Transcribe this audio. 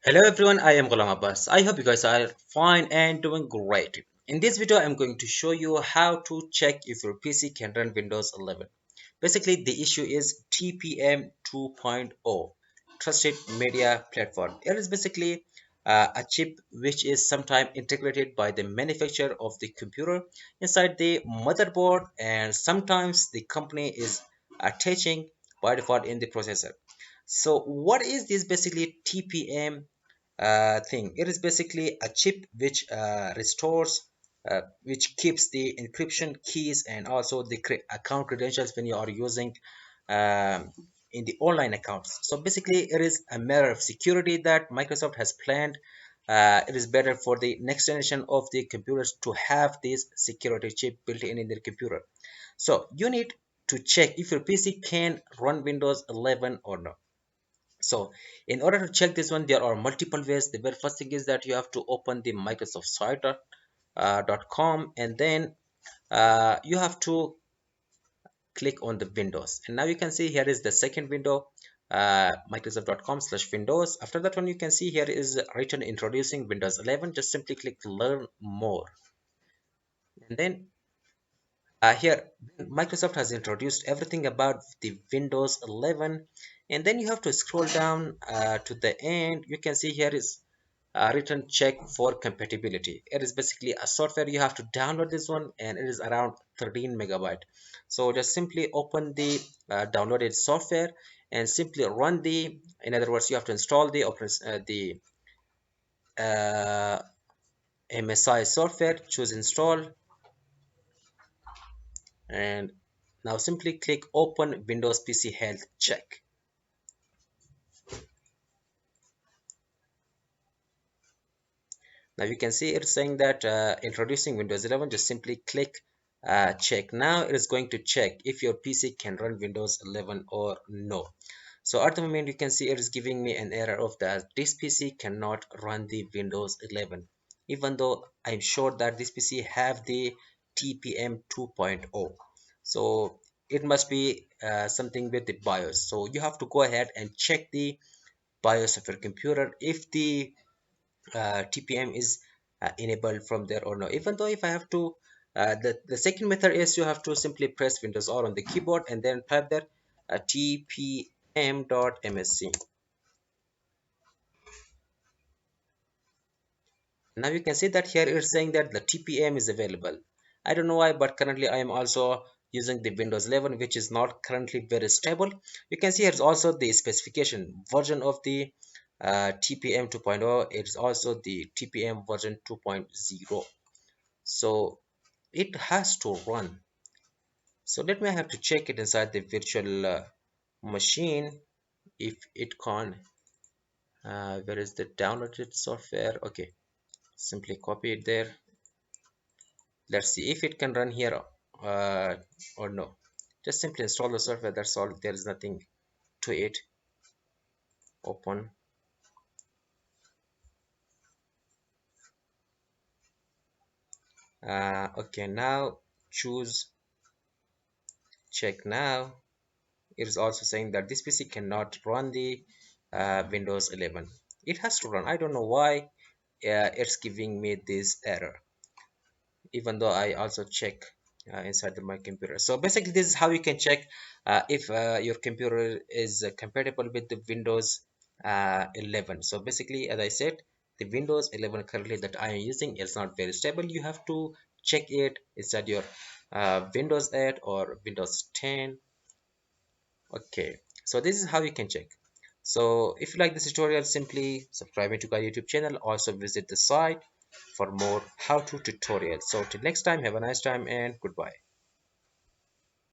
Hello everyone, I am Ghulam Abbas. I hope you guys are fine and doing great. In this video, I'm going to show you how to check if your PC can run Windows 11. Basically, the issue is TPM 2.0, Trusted Media Platform. It is basically a chip which is sometimes integrated by the manufacturer of the computer inside the motherboard, and sometimes the company is attaching by default in the processor. So what is this basically TPM thing? It is basically a chip which restores, which keeps the encryption keys and also the account credentials when you are using um, in the online accounts. So basically, it is a matter of security that Microsoft has planned. It is better for the next generation of the computers to have this security chip built in their computer. So you need to check if your PC can run Windows 11 or not. So in order to check this one, there are multiple ways. The very first thing is that you have to open the Microsoft site .com, and then you have to click on the Windows. And now you can see here is the second window, microsoft.com/windows. After that one, you can see here is written introducing Windows 11. Just simply click learn more. And then here Microsoft has introduced everything about the Windows 11, and then you have to scroll down to the end. You can see here is written check for compatibility. It is basically a software. You have to download this one, and it is around 13 megabyte. So just simply open the downloaded software and simply run the, in other words, you have to install the uh, MSI software, choose install, and now simply click open Windows PC health check. Now you can see it's saying that introducing Windows 11. Just simply click check. Now it is going to check if your PC can run Windows 11 or no. So at the moment you can see it is giving me an error of that this PC cannot run the Windows 11, even though I'm sure that this PC have the TPM 2.0. So it must be something with the BIOS. So you have to go ahead and check the BIOS of your computer if the TPM is enabled from there or no. Even though if I have to, the second method is you have to simply press Windows R on the keyboard and then type there tpm.msc. Now you can see that here it's saying that the TPM is available. I don't know why, but currently I am also using the Windows 11, which is not currently very stable. You can see here's also the specification version of the TPM 2.0. It's also the TPM version 2.0. So it has to run. So let me have to check it inside the virtual machine if it can. Where is the downloaded software? Okay, simply copy it there. Let's see if it can run here uh, or no. Just simply install the software, that's all. There is nothing to it. Open. Okay, now choose check. Now it is also saying that this PC cannot run the Windows 11. It has to run. I don't know why it's giving me this error, even though I also check inside my computer. So basically this is how you can check if your computer is compatible with the Windows 11. So basically, as I said, the Windows 11 currently that I am using is not very stable. You have to check it inside your Windows 8 or Windows 10. Okay, so this is how you can check. So if you like this tutorial, simply subscribe to our YouTube channel. Also visit the site for more how-to tutorials. So till next time, have a nice time and goodbye.